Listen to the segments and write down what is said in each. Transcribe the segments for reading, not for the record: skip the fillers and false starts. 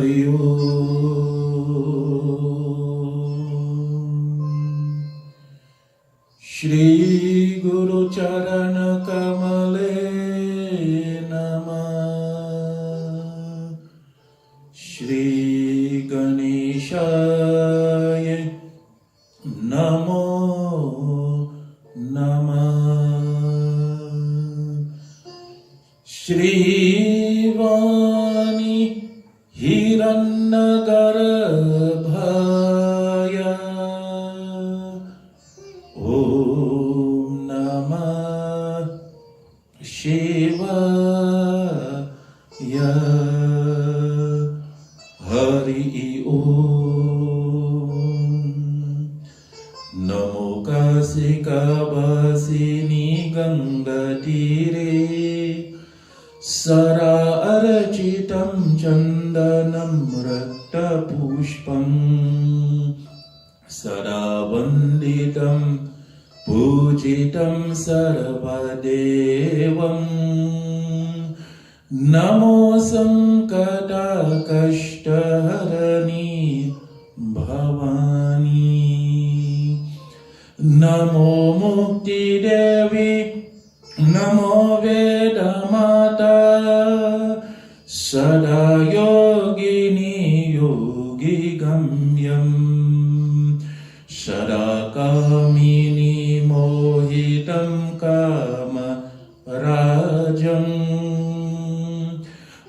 Hari Shri Guru Charana Kamale Namah Shri Ganeshaya Namo Namah Shri Vani Hirannagarbhaya Om Namah Shivaya Hari Om Namo Kasikabasini Ganga Tire Sara Architam Chandanam Rakta Pushpam Sara Vanditam Pujitam Sarvadevam Namo Sankata Kashtaharani Bhavani Namo Mukti Devi Namo Vedamata Sada Yogini Yogi Gamyam Sada Kamini Mohitam Kama Rajam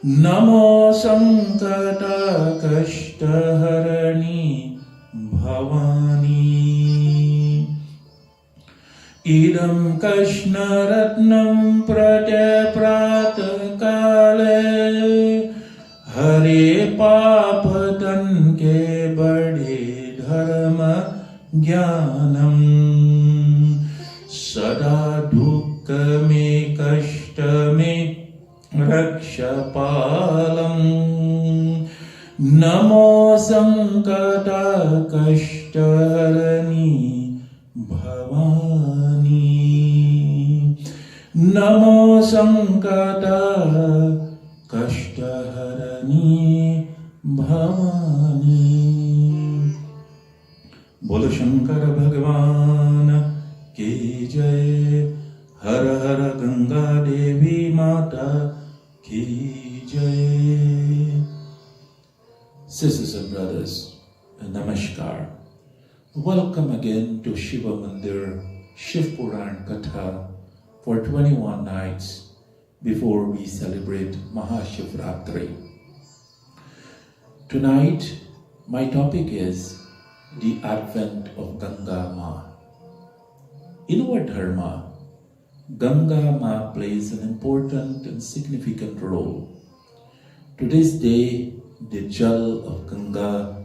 Namo Sankata Kashtaharani Bhavani Idam Kashnaratnam Prate Pratakale Hare Papatan Ke Bade Dharma Jnanam Sada Dukka Me Kashta Me Rakshapalam Namo Sankata Kashtarani Bhavani Namo Sankata Kashtarani Bhavani Bolo Shankara Bhagavan Ki Jai Har Har Ganga Devi Mata Ki Jai. Sisters and brothers, Namaskar. Welcome again to Shiva Mandir Shiva Puran Katha for 21 nights before we celebrate Shivratri. Tonight, my topic is the advent of Ganga Ma. In our Dharma, Ganga Ma plays an important and significant role. To this day, the jal of Ganga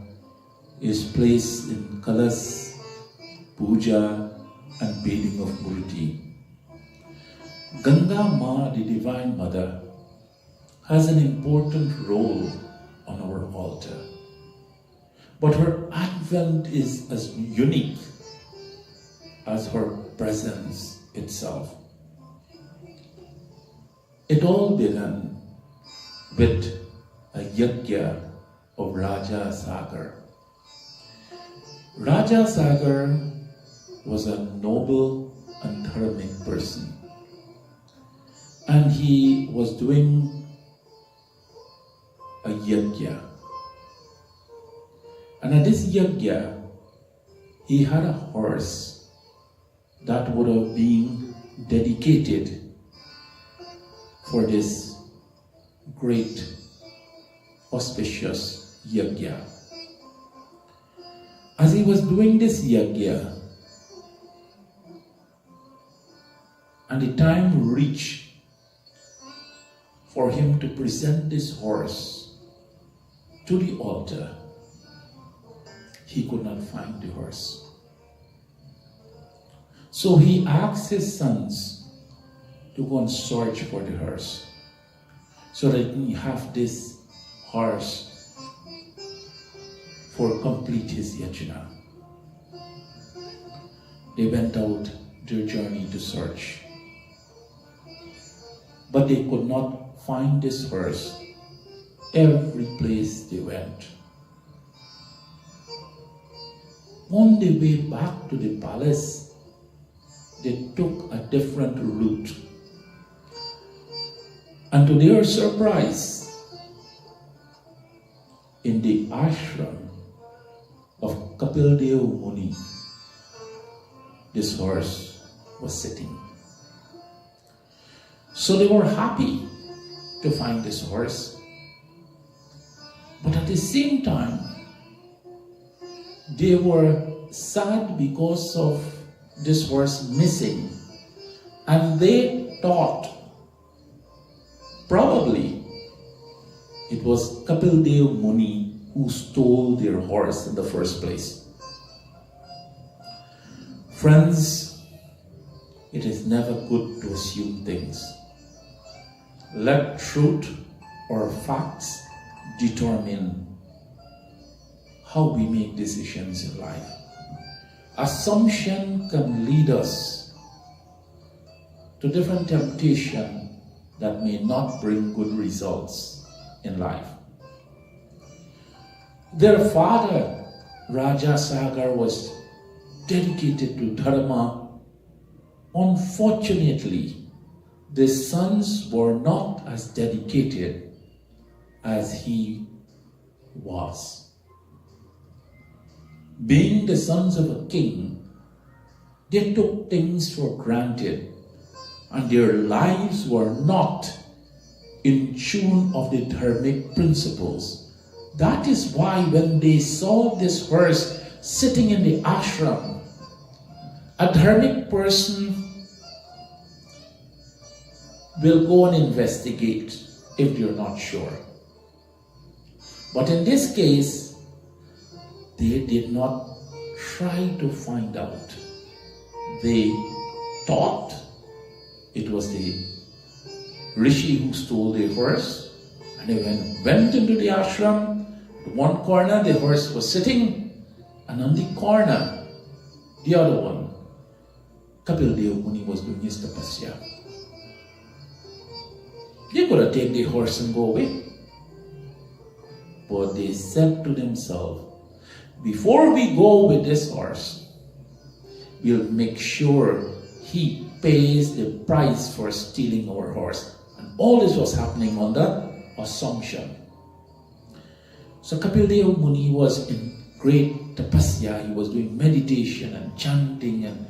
is placed in kalas, puja and bathing of murti. Ganga Ma, the Divine Mother, has an important role on our altar. But her advent is as unique as her presence itself. It all began with a yajna of Raja Sagar. Raja Sagar was a noble and dharmic person, and he was doing a yajna. And at this yajna, he had a horse that would have been dedicated for this great auspicious yajna. As he was doing this yajna, and the time reached for him to present this horse to the altar, he could not find the horse. So he asked his sons to go and search for the horse so that he have this horse for complete his yajna. They went out their journey to search, but they could not find this horse every place they went. On the way back to the palace, they took a different route. And to their surprise, in the ashram of Kapildev Muni, this horse was sitting. So they were happy to find this horse. But at the same time, they were sad because of this horse missing. And they thought probably it was Kapildev Muni who stole their horse in the first place. Friends, it is never good to assume things. Let truth or facts determine how we make decisions in life. Assumption can lead us to different temptations that may not bring good results in life. Their father, Raja Sagar, was dedicated to Dharma. Unfortunately, the sons were not as dedicated as he was. Being the sons of a king, they took things for granted, and their lives were not in tune of the dharmic principles. That is why when they saw this horse sitting in the ashram, a dharmic person will go and investigate if they're not sure. But in this case, they did not try to find out. They thought it was the rishi who stole the horse, and they went into the ashram. In one corner the horse was sitting, and on the corner, the other one, Kapildev Muni was doing his tapasya. They could have taken the horse and go away. But they said to themselves, before we go with this horse, we'll make sure he pays the price for stealing our horse. And all this was happening under assumption. So Kapildev Muni was in great tapasya. He was doing meditation and chanting, and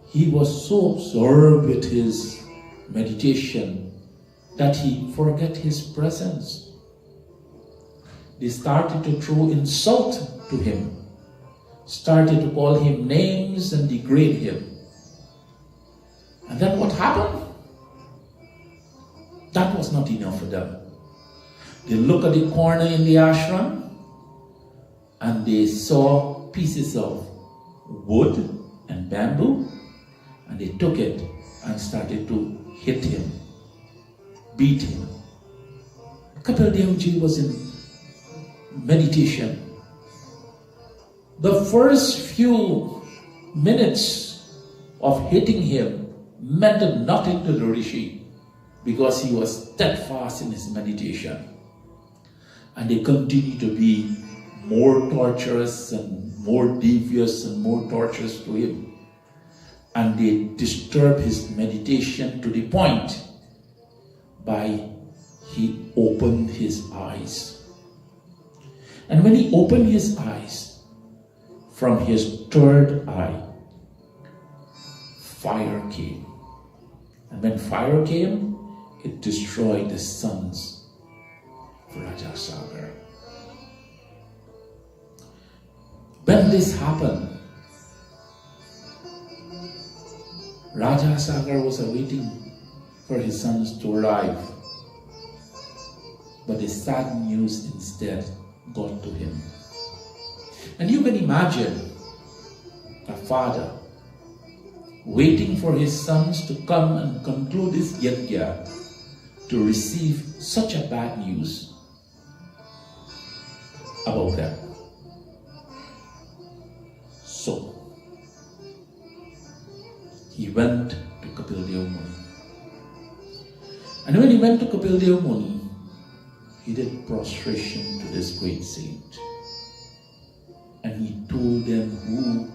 he was so absorbed with his meditation that he forgot his presence. They started to throw insult to him, started to call him names and degrade him. And then what happened? That was not enough for them. They looked at the corner in the ashram and they saw pieces of wood and bamboo, and they took it and started to hit him, beat him. Kapildev Ji was in meditation. The first few minutes of hitting him meant nothing to the rishi because he was steadfast in his meditation. And they continued to be more torturous and more devious and more torturous to him. And they disturbed his meditation to the point by he opened his eyes. And when he opened his eyes, from his third eye, fire came. And when fire came, it destroyed the sons of Raja Sagar. When this happened, Raja Sagar was awaiting for his sons to arrive. But the sad news instead got to him. And you can imagine a father waiting for his sons to come and conclude his yajna to receive such a bad news about them. So, he went to Kapildev Muni. And when he went to Kapildev Muni, prostration to this great saint. And he told them who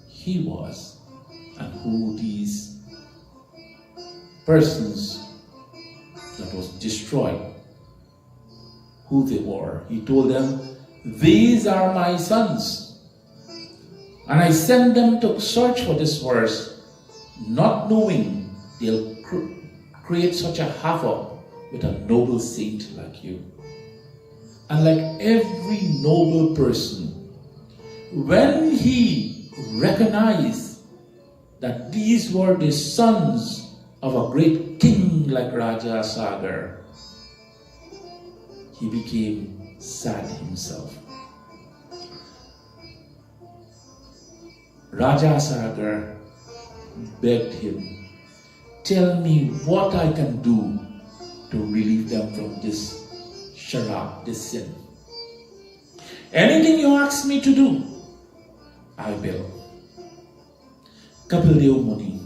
he was and who these persons that was destroyed, who they were. He told them, "These are my sons, and I send them to search for this verse, not knowing they'll create such a havoc with a noble saint like you." And like every noble person, when he recognized that these were the sons of a great king like Raja Sagar, he became sad himself. Raja Sagar begged him, "Tell me what I can do to relieve them from this sharab, this sin. Anything you ask me to do, I will." Kapildev Muni,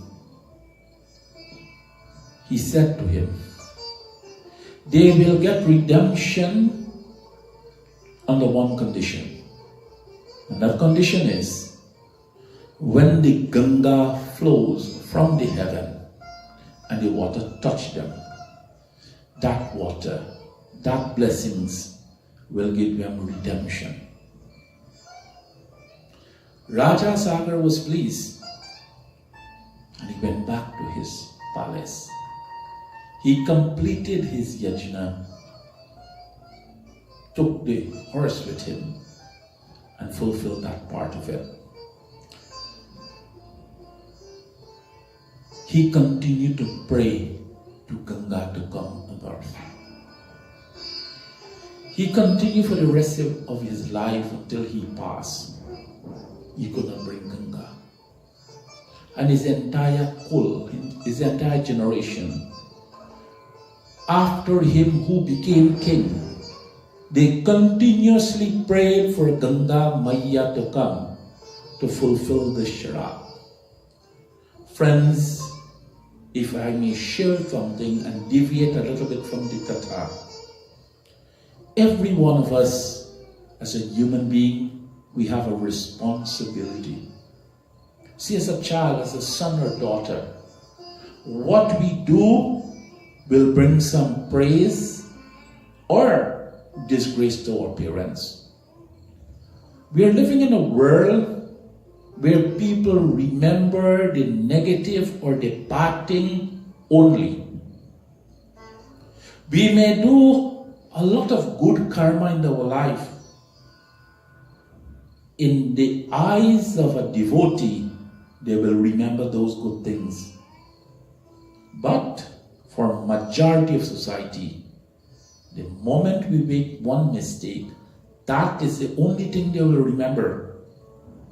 he said to him, "They will get redemption under one condition. And that condition is, when the Ganga flows from the heaven and the water touch them, that water, that blessings will give them redemption." Raja Sagar was pleased and he went back to his palace. He completed his yajna, took the horse with him and fulfilled that part of it. He continued to pray to Ganga to come on earth. He continued for the rest of his life until he passed. He could not bring Ganga. And his entire kul, his entire generation, after him who became king, they continuously prayed for Ganga Maya to come to fulfill the Sharab. Friends, if I may share something and deviate a little bit from the Katha, every one of us as a human being, we have a responsibility. See, as a child, as a son or daughter, what we do will bring some praise or disgrace to our parents. We are living in a world where people remember the negative or the bad thing only. We may do a lot of good karma in our life. In the eyes of a devotee, they will remember those good things. But for majority of society, the moment we make one mistake, that is the only thing they will remember.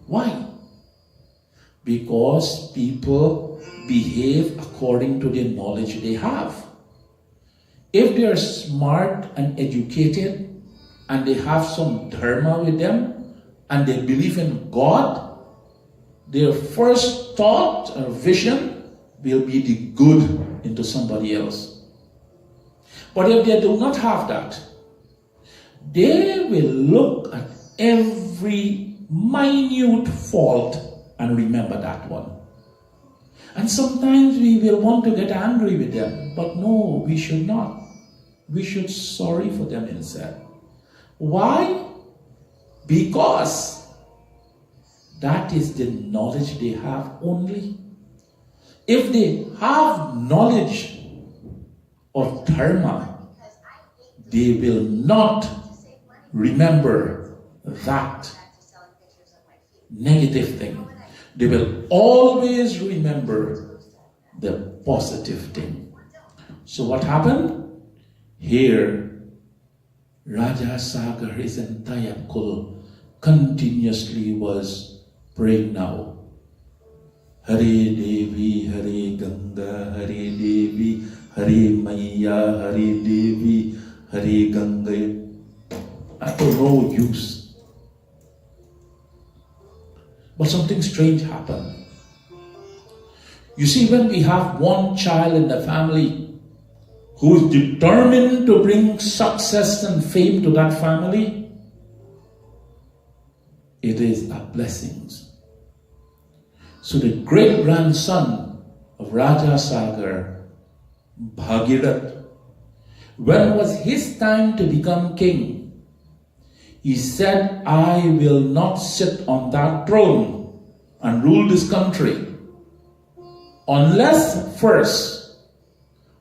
Why? Because people behave according to the knowledge they have. If they are smart and educated and they have some dharma with them and they believe in God, their first thought or vision will be the good into somebody else. But if they do not have that, they will look at every minute fault and remember that one. And sometimes we will want to get angry with them, but no, we should not. We should sorry for them instead. Why? Because that is the knowledge they have only. If they have knowledge of dharma, they will not remember that negative thing. They will always remember the positive thing. So what happened? Here, Raja Sagar, his entire kul, continuously was praying now. Hare Devi, Hare Ganga, Hare Devi, Hare Maya, Hare Devi, Hare Ganga. At no use. But something strange happened. You see, when we have one child in the family who is determined to bring success and fame to that family, it is a blessing. So the great-grandson of Raja Sagar, Bhagirath, when was his time to become king, he said, I will not sit on that throne and rule this country unless first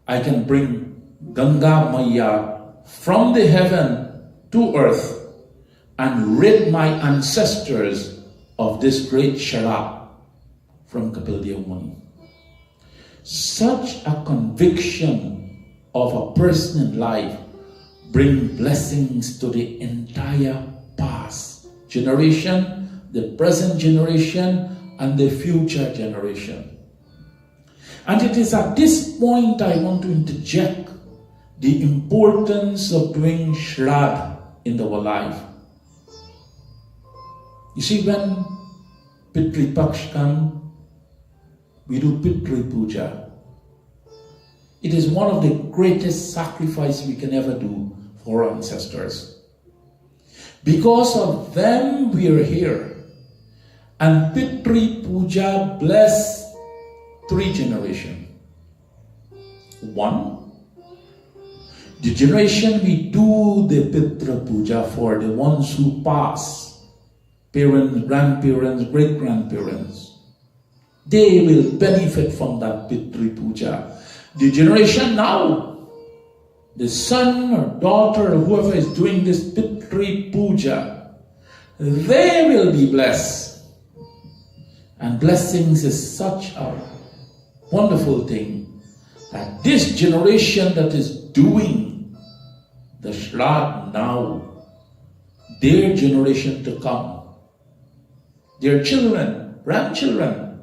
I can bring Ganga Maya from the heaven to earth and rid my ancestors of this great sharab from Kapildev Muni. Such a conviction of a person in life bring blessings to the entire past generation, the present generation, and the future generation. And it is at this point I want to interject the importance of doing Shraddha in our life. You see, when Pitri Paksh come, we do Pitri Puja. It is one of the greatest sacrifices we can ever do for our ancestors. Because of them, we are here. And Pitri Puja bless 3 generations. 1, the generation we do the Pitra Puja for, the ones who pass, parents, grandparents, great-grandparents, they will benefit from that Pitri Puja. The generation now, the son or daughter or whoever is doing this Pitri Puja, they will be blessed. And blessings is such a wonderful thing that this generation that is doing the Shraddha now, their generation to come, their children, grandchildren,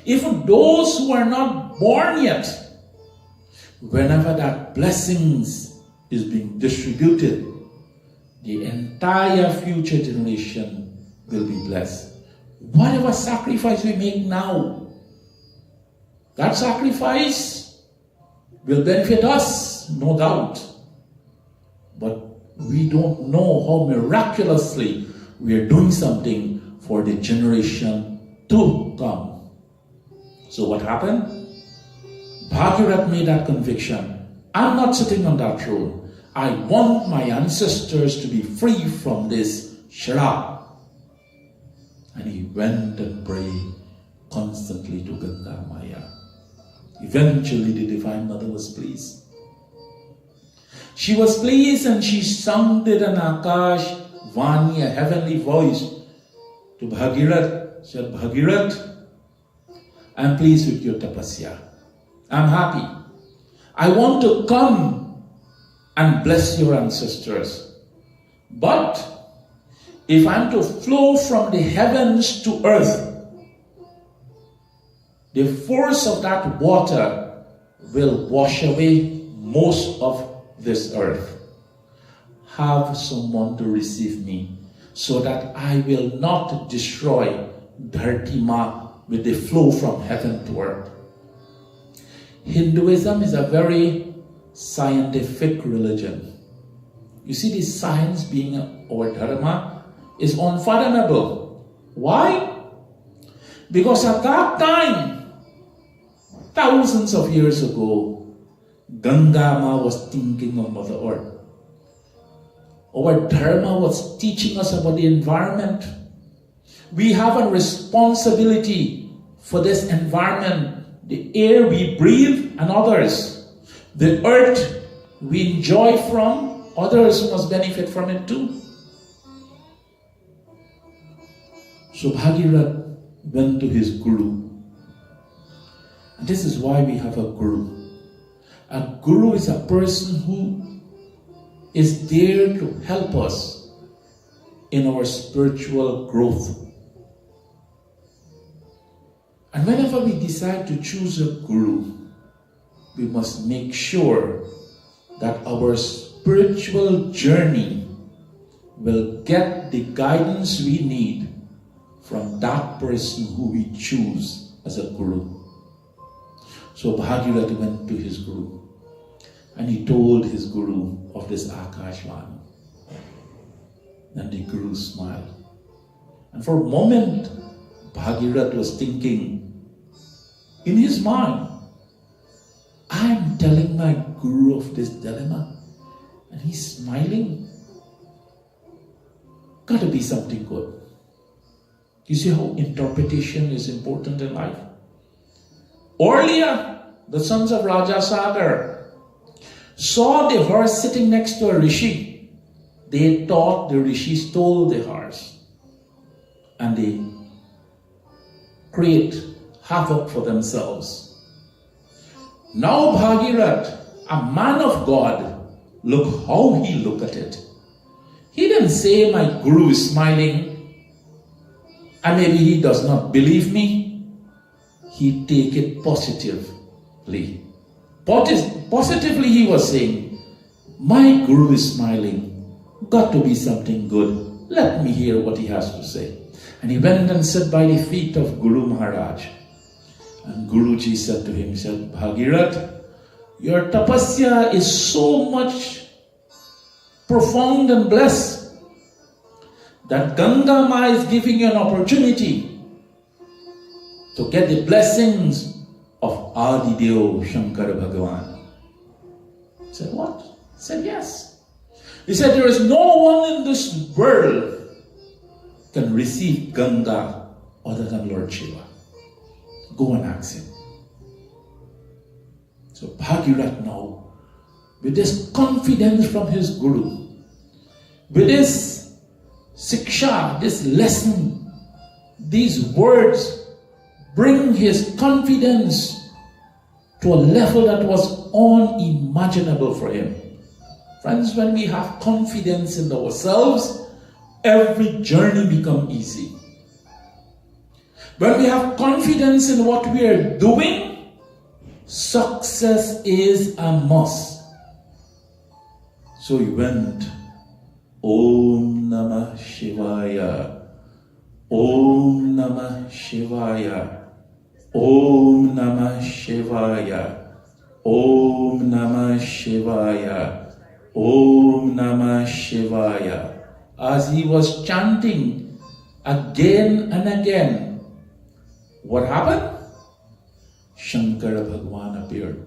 even those who are not born yet, whenever that blessings is being distributed, the entire future generation will be blessed. Whatever sacrifice we make now, that sacrifice will benefit us, no doubt. But we don't know how miraculously we are doing something for the generation to come. So what happened? Bhagirath made that conviction. I'm not sitting on that throne. I want my ancestors to be free from this sharab. And he went and prayed constantly to Ganga Maya. Eventually the Divine Mother was pleased. She was pleased and she sounded an Akash Vani, a heavenly voice, to Bhagirath. Said, Bhagirath, I'm pleased with your tapasya. I'm happy. I want to come and bless your ancestors. But if I'm to flow from the heavens to earth, the force of that water will wash away most of this earth. Have someone to receive me so that I will not destroy Dharti Ma with the flow from heaven to earth. Hinduism is a very scientific religion. You see, the science being our dharma is unfathomable. Why? Because at that time, thousands of years ago, Ganga Ma was thinking of Mother Earth. Our dharma was teaching us about the environment. We have a responsibility for this environment, the air we breathe and others. The earth we enjoy from, others must benefit from it too. So Bhagirath went to his guru. And this is why we have a guru. A guru is a person who is there to help us in our spiritual growth. And whenever we decide to choose a guru, we must make sure that our spiritual journey will get the guidance we need from that person who we choose as a guru. So Bhagirath went to his guru. And he told his Guru of this Akashvani. And the Guru smiled. And for a moment, Bhagirath was thinking in his mind, I'm telling my Guru of this dilemma, and he's smiling. Gotta be something good. You see how interpretation is important in life? Earlier, the sons of Raja Sagar saw the horse sitting next to a rishi. They thought the rishi stole the horse, and they create havoc for themselves. Now Bhagirath, a man of God, look how he looked at it. He didn't say my Guru is smiling and maybe he does not believe me. He take it positively. Positively he was saying, my Guru is smiling. Got to be something good. Let me hear what he has to say. And he went and sat by the feet of Guru Maharaj. And Guruji said to him, he said, Bhagirath, your tapasya is so much profound and blessed that Ganga Ma is giving you an opportunity to get the blessings of Adideo Shankara Bhagavan. He said, what? He said, yes. He said, there is no one in this world can receive Ganga other than Lord Shiva. Go and ask him. So Bhagirath now, with this confidence from his Guru, with this siksha, this lesson, these words bring his confidence to a level that was unimaginable for him. Friends, when we have confidence in ourselves, every journey becomes easy. When we have confidence in what we are doing, success is a must. So he went, Om Namah Shivaya, Om Namah Shivaya, Om Namah Shivaya, Om Namah Shivaya, Om Namah Shivaya. As he was chanting again and again, what happened? Shankara Bhagavan appeared.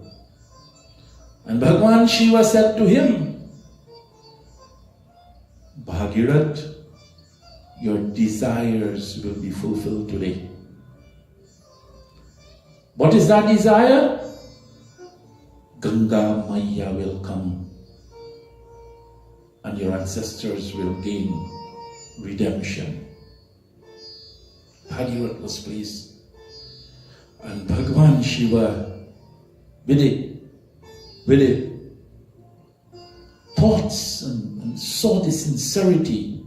And Bhagavan Shiva said to him, Bhagirath, your desires will be fulfilled today. What is that desire? Ganga Maya will come and your ancestors will gain redemption. Bhagirath was pleased. And Bhagavan Shiva, with the thoughts and saw the sincerity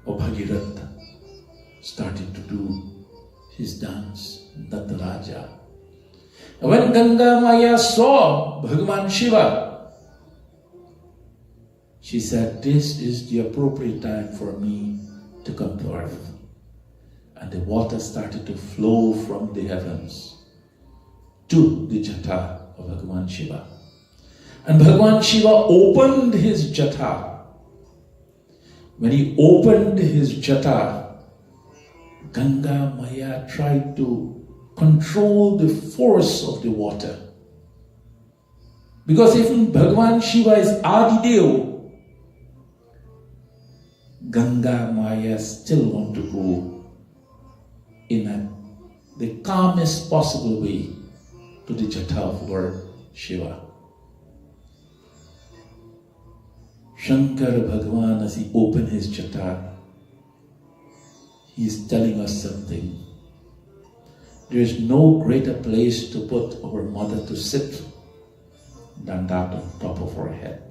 of Bhagirath, started to do his dance, Dattaraja. And when Ganga Maya saw Bhagavan Shiva, she said, this is the appropriate time for me to come to earth. And the water started to flow from the heavens to the jata of Bhagavan Shiva. And Bhagavan Shiva opened his jata. When he opened his jata, Ganga Maya tried to control the force of the water. Because even Bhagavan Shiva is Adideo, Ganga Maya still want to go in the calmest possible way to the jata of Lord Shiva. Shankara Bhagavan, as he opened his jata, he is telling us something. There is no greater place to put our mother to sit than that on top of her head.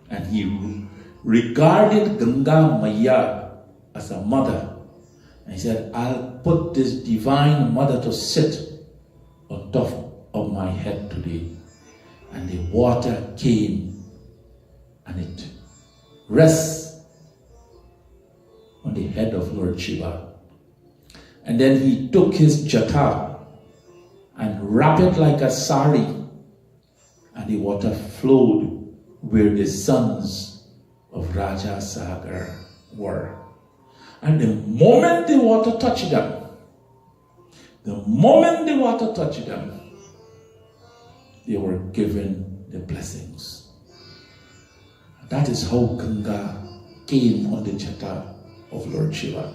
And he regarded Ganga Maya as a mother. And he said, I'll put this divine mother to sit on top of my head today. And the water came and it rests on the head of Lord Shiva. And then he took his jata and wrapped it like a sari and the water flowed where the sons of Raja Sagar were. And the moment the water touched them, they were given the blessings. That is how Ganga came on the jata of Lord Shiva.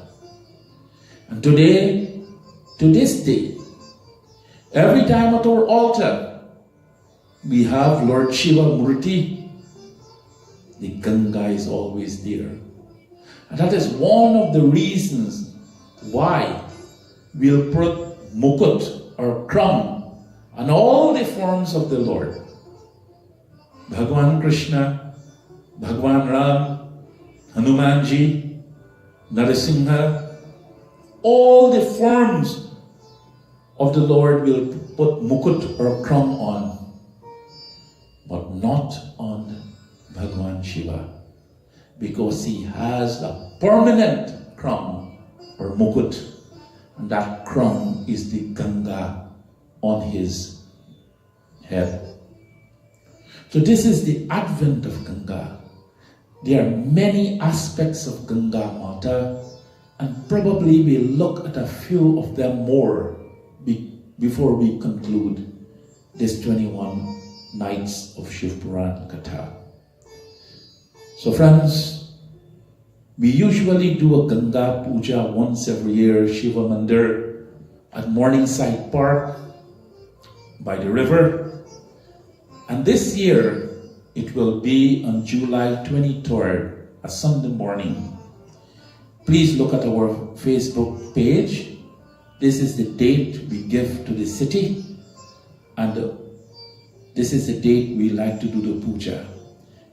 And today, to this day, every time at our altar, we have Lord Shiva Murti, the Ganga is always there. And that is one of the reasons why we'll put mukut or crown on all the forms of the Lord. Bhagwan Krishna, Bhagwan Ram, Hanumanji, Narasimha, all the forms of the Lord will put mukut or crown on, but not on Bhagwan Shiva, because he has a permanent crown or mukut, and that crown is the Ganga on his head. So this is the advent of Ganga. There are many aspects of Ganga Mata, and probably we'll look at a few of them more before we conclude this 21 nights of Shiva Puran Katha. So friends, we usually do a Ganga Puja once every year, Shiva Mandir at Morningside Park by the river. And this year, it will be on July 23rd, a Sunday morning. Please look at our Facebook page. This is the date we give to the city, and this is the date we like to do the puja.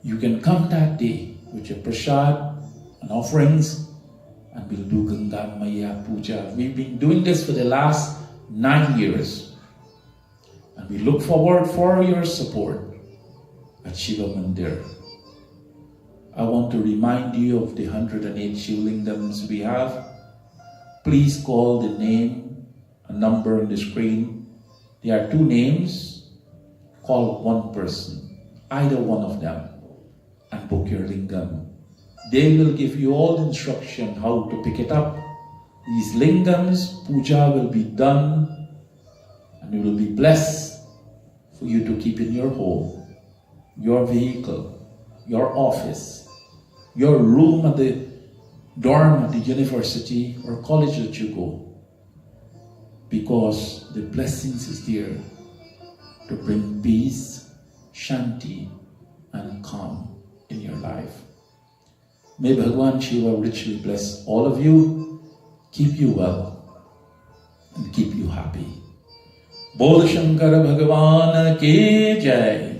You can come that day with your prasad and offerings, and we'll do Ganga Maya Puja. We've been doing this for the last 9 years, and we look forward for your support at Shiva Mandir. I want to remind you of the 108 Shivlingams we have. Please call the name, a number on the screen. There are 2 names. Call one person, either one of them, and book your lingam. They will give you all the instruction how to pick it up. These lingams, puja will be done, and it will be blessed for you to keep in your home, your vehicle, your office, your room at the dorm at the university or college that you go, because the blessings is there to bring peace, shanti, and calm in your life. May Bhagwan Shiva richly bless all of you, keep you well, and keep you happy. Bol Shankara Bhagavan ki Jai.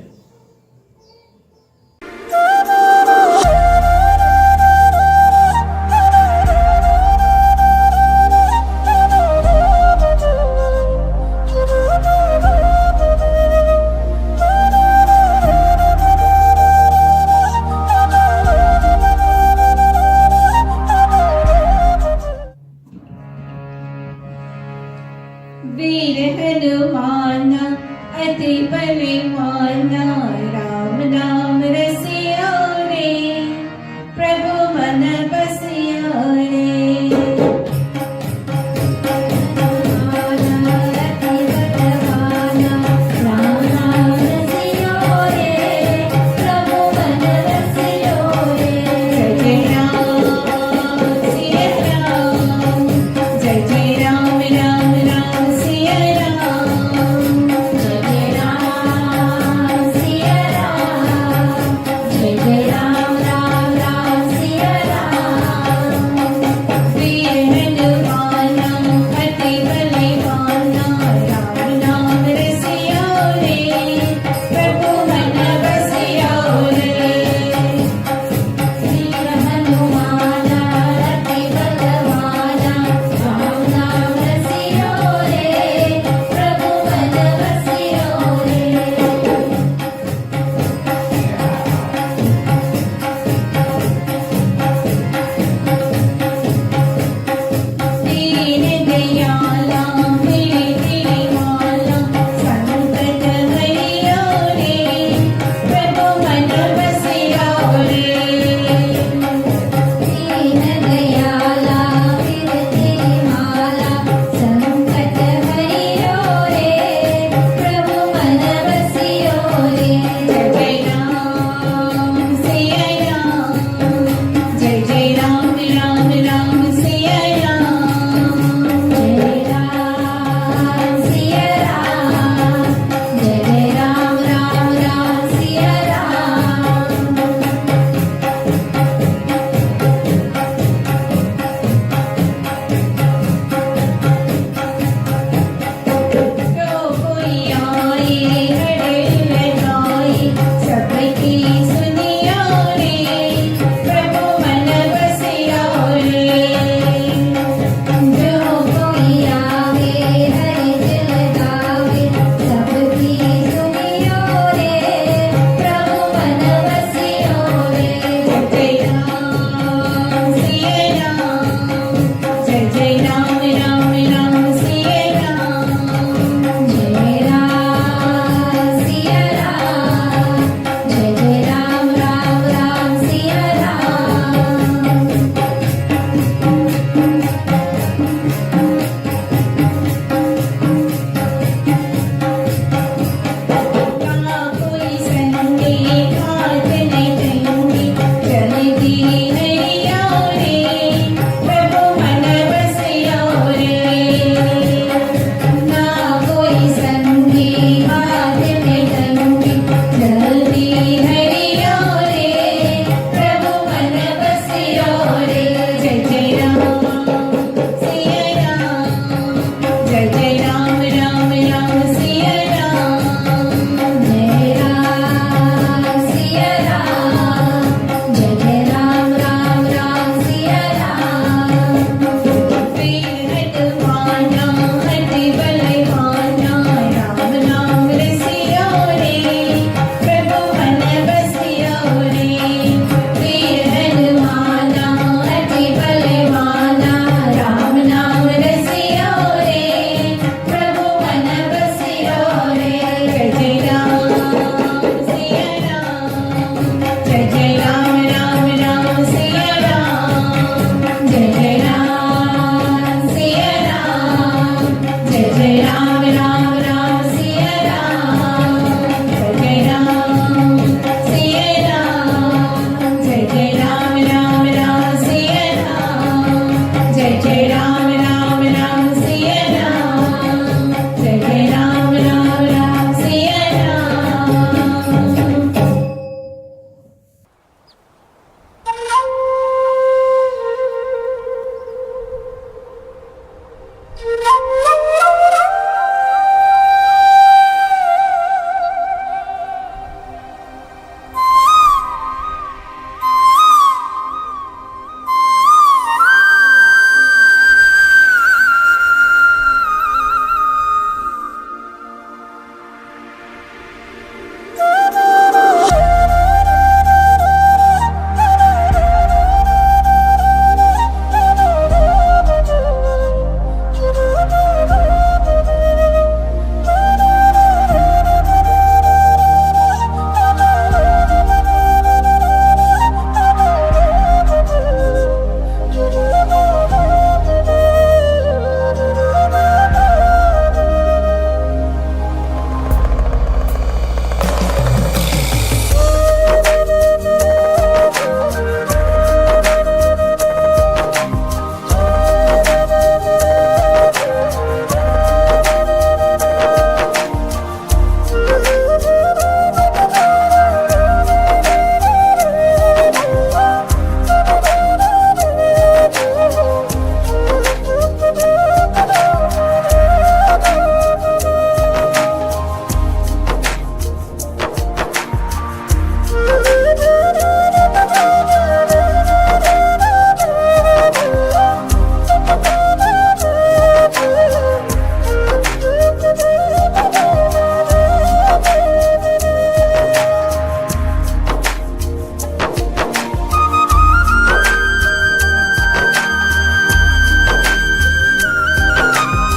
वीर हनुमाना अति बलवाना राम नाम रसिया रे प्रभु मन बसिया रे